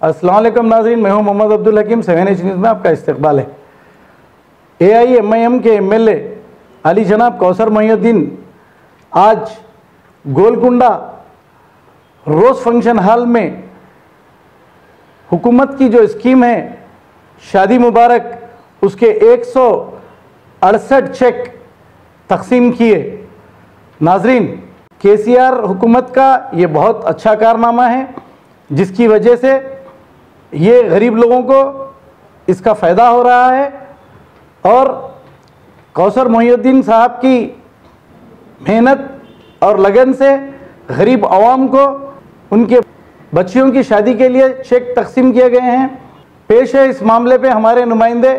अस्सलाम वालेकुम नाज़रीन, मैं हूं मोहम्मद अब्दुल हकीम। 7H न्यूज़ में आपका इस्तकबाल है। AIMIM के MLA अली जनाब कौसर मोहिउद्दीन आज गोलकुंडा रोज़ फंक्शन हॉल में हुकूमत की जो स्कीम है शादी मुबारक, उसके 168 चेक तकसीम किए। नाज़रीन, KCR हुकूमत का ये बहुत अच्छा कारनामा है, जिसकी वजह से ये गरीब लोगों को इसका फ़ायदा हो रहा है और कौसर मोहिउद्दीन साहब की मेहनत और लगन से गरीब आवाम को उनके बच्चियों की शादी के लिए चेक तकसीम किए गए हैं। पेश है इस मामले पे हमारे नुमाइंदे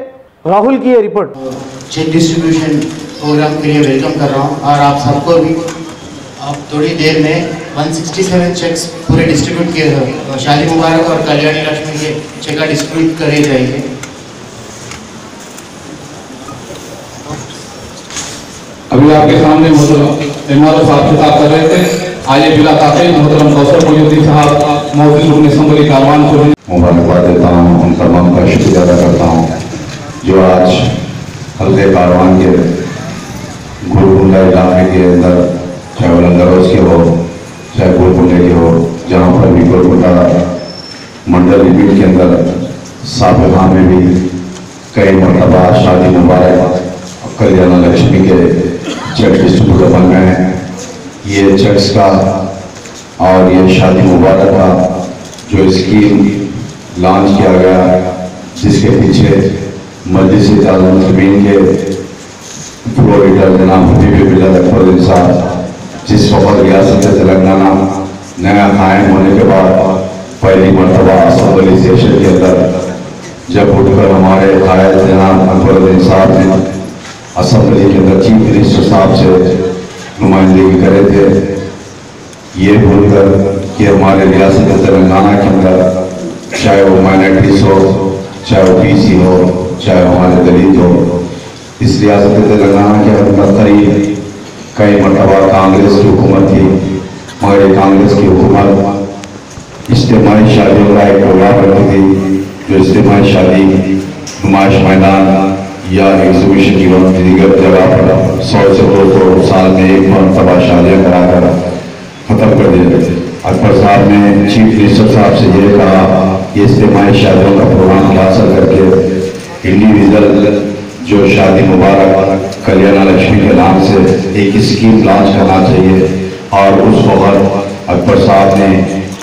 राहुल की ये रिपोर्ट। चेक डिस्ट्रीब्यूशन प्रोग्राम के लिए वेलकम कर रहा हूँ और आप सबको भी अब थोड़ी देर में 167 चेक्स पूरे डिस्ट्रीब्यूट किए हैं। शादी मुबारक और कल्याणी लक्ष्मी के चेक डिस्ट्रीब्यूट करे जाएंगे। अभी आपके सामने मोहतरम इमारत साहब खिताब कर रहे थे। आइए बिला ताक़ीद मोहतरम कौसर मोहिउद्दीन साहब मौजूद रुकन असम्बली कारवान को मुबारकबाद देता हूँ। उन तमाम का शुक्रिया अदा करता हूँ जो आज हल्के कारवान के गोलकुंडा इलाके के अंदर, चाहे वो लंगरोज के हो चाहे गोलकुंडे के हो, जहाँ पर भी गोलकुंडा मंडल लिमिट के अंदर साबिक़ा में भी कई मरतबा शादी मुबारक कल्याण लक्ष्मी के चेक डिस्ट्रीब्यूट बन गए हैं। ये चेक्स का और ये शादी मुबारक का जो स्कीम लॉन्च किया गया, जिसके पीछे मजलिस मुस्लिमीन के फ्लोर लीडर जनाब हबीब बिल्लाह अकबरुद्दीन साहब, जिस वक्त रियासत तेलंगाना नया कायम होने के बाद पहली मरतबा असम्बली सेशन के अंदर जब उठकर हमारे कायद जनाब अकबरुद्दीन साहब ने असम्बली के अंदर चीफ मिनिस्टर साहब से नुमाइंदगी करे थे, ये बोलकर कि हमारे रियासत तेलंगाना के अंदर चाहे वो माइनॉरिटीज हो, चाहे वो BC हो, चाहे हमारे दलित हो, इस रियासत तेलंगाना के अंदर करीब कई मरतबा कांग्रेस की हुकूमत थी, मगर कांग्रेस की हुकूमत इज्तिमाई शादियों का एक प्रोग्राम रखती थी, जो इज्तिमाई शादी नुमाइश मैदान या एग्जीबिशन की वक्त दीगर जगह पर 100 से 200 साल में एक मरतबा शादियाँ कराकर ख़त्म कर दिए थे। अकबर साहब ने चीफ मिनिस्टर साहब से ये कहा कि इज्तिमाई शादियों का प्रोग्राम कैंसिल करके इंडिविजुअल जो शादी मुबारक कल्याण लक्ष्मी के नाम से एक स्कीम लॉन्च करना चाहिए। और उस वक्त अकबर साहब ने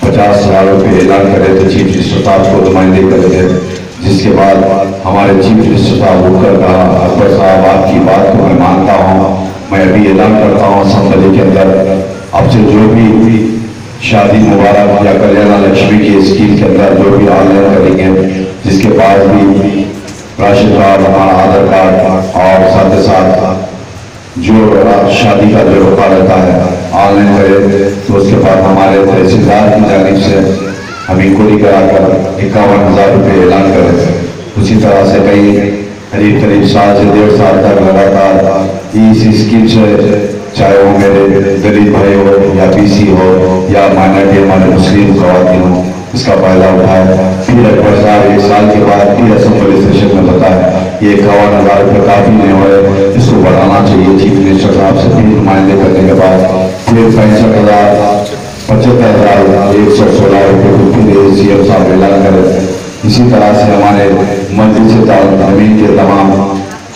50,000 रुपये ऐलान करे थे, चीफ मिनिस्टर साहब को नुमाइंदे करे थे, जिसके बाद हमारे चीफ मिनिस्टर साहब होकर कहा, अकबर साहब आपकी बात को मैं मानता हूँ, मैं अभी ऐलान करता हूँ असम्बली के अंदर अब से जो भी शादी मुबारक या कल्याण लक्ष्मी की स्कीम के अंदर जो भी ऑनलाइन करेंगे, जिसके पास भी राशन कार्ड, हमारा आधार कार्ड और साथ ही साथ जो शादी का जो रुपया रहता है ऑनलाइन करे, तो उसके बाद हमारे तहसीलदार की जानिब से हम इंक्वायरी कराकर 51,000 रुपये ऐलान करे थे। उसी तरह से करीब 1 से 1.5 साल तक लगातार इस स्कीम से, चाहे वो मेरे दलित भाई हो या BC हो या माइनॉरिटी हमारे मुस्लिम ख़वातीन हो, इसका फायदा उठाया। फिर अकबर साहब 1 साल के बाद फिर असम्बली सेशन में बताया ये 51,000 रुपये काफ़ी नहीं हुए, इसको बढ़ाना चाहिए। चीफ मिनिस्टर साहब से फिर नुमाइंदे करने के बाद फिर 75,116 रुपये CM साहब ऐलान करे। इसी तरह से हमारे मजलिस तालीम के तमाम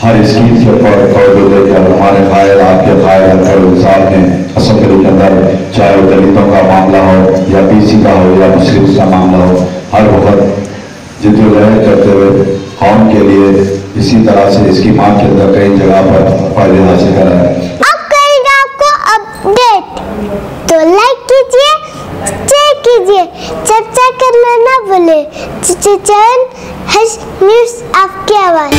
हर स्कीम के ऊपर तवज्जो देकर हमारे कायल, आपके कायल अकबर साहब ने असम्बली के अंदर, चाहे वो दलितों का मामला हो या BC का हो या मुस्लिम का मामला हो, हर वक्त जिद्दोजहद करते हुए कौम के लिए इसी तरह से इसकी माँ के अंदर कई जगह पर फायदे हासिल करा है। अब करेंगे आपको अपडेट, तो लाइक कीजिए, शेयर कीजिए, चर्चा करना ना भूले। चैनल न्यूज़ आपकी आवाज़।